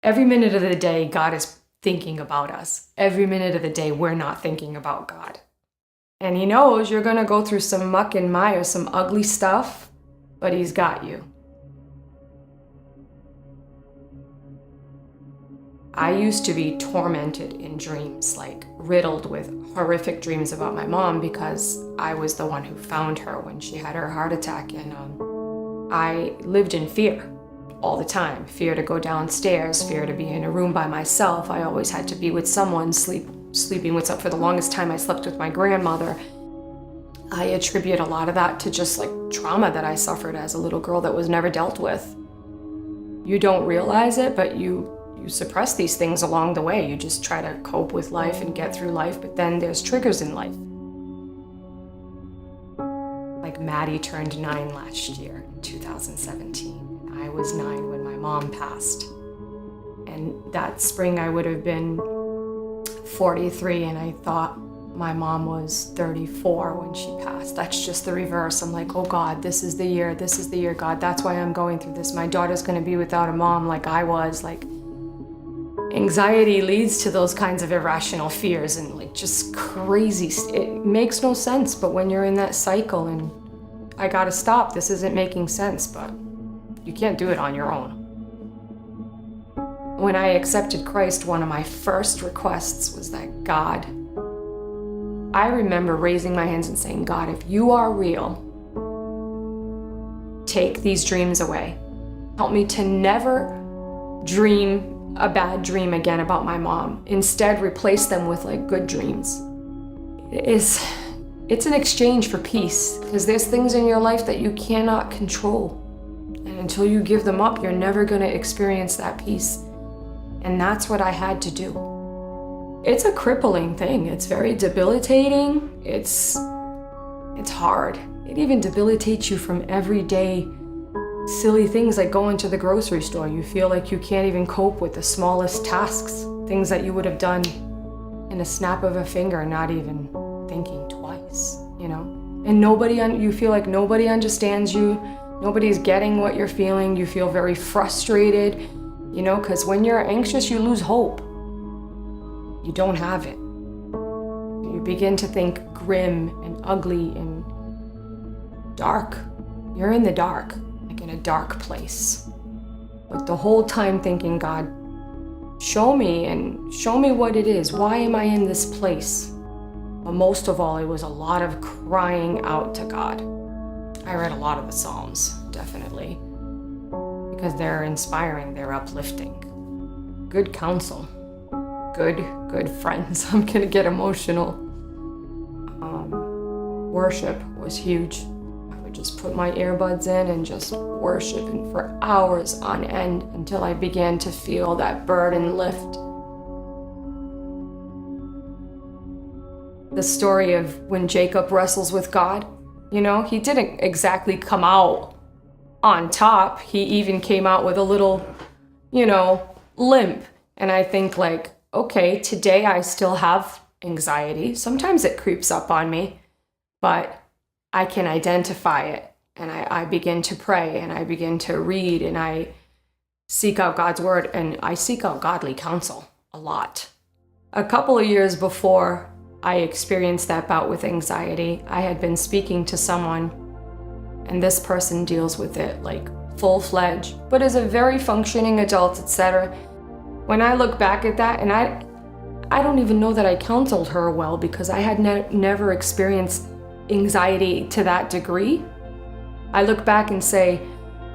Every minute of the day, God is thinking about us. Every minute of the day, we're not thinking about God. And he knows you're going to go through some muck and mire, some ugly stuff, but he's got you. I used to be tormented in dreams, like riddled with horrific dreams about my mom because I was the one who found her when she had her heart attack. And I lived in fear all the time. Fear to go downstairs, fear to be in a room by myself. I always had to be with someone, sleeping with someone. For the longest time, I slept with my grandmother. I attribute a lot of that to just like trauma that I suffered as a little girl that was never dealt with. You don't realize it, but you suppress these things along the way. You just try to cope with life and get through life, but then there's triggers in life. Like Maddie turned 9 last year, in 2017. I was 9 when my mom passed. And that spring I would have been 43, and I thought my mom was 34 when she passed. That's just the reverse. I'm like, oh God, this is the year, God. That's why I'm going through this. My daughter's gonna be without a mom like I was. Like, anxiety leads to those kinds of irrational fears and like just crazy. It makes no sense, but when you're in that cycle and I gotta stop, this isn't making sense, but you can't do it on your own. When I accepted Christ, one of my first requests was that God, I remember raising my hands and saying, God, if you are real, take these dreams away. Help me to never dream a bad dream again about my mom. Instead, replace them with like good dreams. It's an exchange for peace, because there's things in your life that you cannot control. And until you give them up, you're never going to experience that peace. And that's what I had to do. It's a crippling thing. It's very debilitating. It's hard. It even debilitates you from everyday silly things like going to the grocery store. You feel like you can't even cope with the smallest tasks, things that you would have done in a snap of a finger, not even thinking twice, you know? And you feel like nobody understands you. Nobody's getting what you're feeling. You feel very frustrated, you know, because when you're anxious, you lose hope. You don't have it. You begin to think grim and ugly and dark. You're in the dark, like in a dark place. But the whole time thinking, God, show me what it is. Why am I in this place? But most of all, it was a lot of crying out to God. I read a lot of the Psalms, definitely, because they're inspiring, they're uplifting. Good counsel. Good friends. I'm gonna get emotional. Worship was huge. I would just put my earbuds in and just worship and for hours on end until I began to feel that burden lift. The story of when Jacob wrestles with God, you know, he didn't exactly come out on top. He even came out with a little, you know, limp. And I think like, okay, today I still have anxiety. Sometimes it creeps up on me, but I can identify it. And I begin to pray and I begin to read and I seek out God's word and I seek out godly counsel a lot. A couple of years before I experienced that bout with anxiety, I had been speaking to someone and this person deals with it like full-fledged, but is a very functioning adult, etc. When I look back at that, and I don't even know that I counseled her well because I had never experienced anxiety to that degree. I look back and say,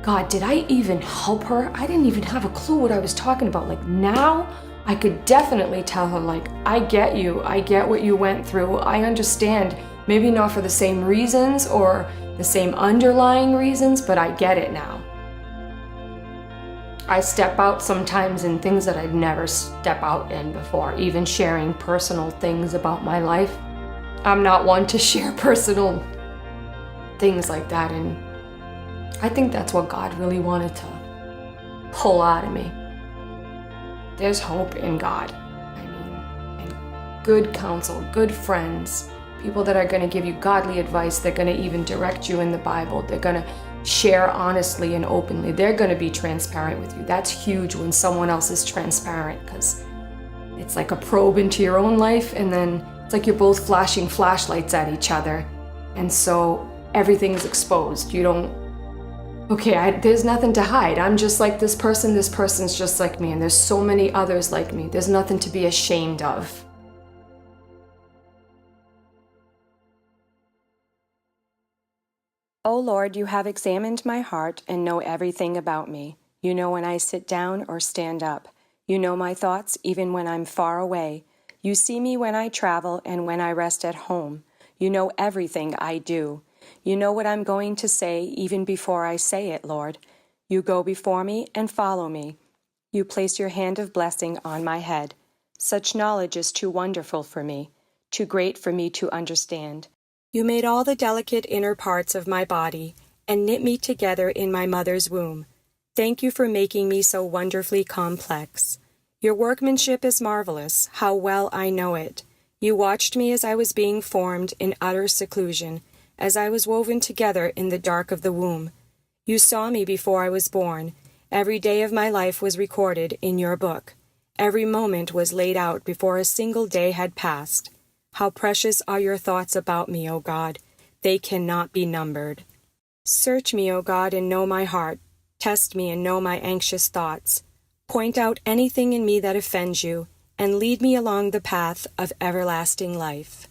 God, did I even help her? I didn't even have a clue what I was talking about. Like now, I could definitely tell her, like, I get you. I get what you went through. I understand. Maybe not for the same reasons or the same underlying reasons, but I get it now. I step out sometimes in things that I'd never step out in before, even sharing personal things about my life. I'm not one to share personal things like that, and I think that's what God really wanted to pull out of me. There's hope in God. I mean, and good counsel, good friends, people that are going to give you godly advice. They're going to even direct you in the Bible. They're going to share honestly and openly. They're going to be transparent with you. That's huge when someone else is transparent, because it's like a probe into your own life, and then it's like you're both flashing flashlights at each other. And so everything's exposed. You don't, okay, there's nothing to hide. I'm just like this person's just like me, and there's so many others like me. There's nothing to be ashamed of. O Lord, you have examined my heart and know everything about me. You know when I sit down or stand up. You know my thoughts even when I'm far away. You see me when I travel and when I rest at home. You know everything I do. You know what I'm going to say even before I say it, Lord. You go before me and follow me. You place your hand of blessing on my head. Such knowledge is too wonderful for me, too great for me to understand. You made all the delicate inner parts of my body and knit me together in my mother's womb. Thank you for making me so wonderfully complex. Your workmanship is marvelous, how well I know it. You watched me as I was being formed in utter seclusion, as I was woven together in the dark of the womb. You saw me before I was born. Every day of my life was recorded in your book. Every moment was laid out before a single day had passed. How precious are your thoughts about me, O God. They cannot be numbered. Search me, O God, and know my heart. Test me and know my anxious thoughts. Point out anything in me that offends you, and lead me along the path of everlasting life.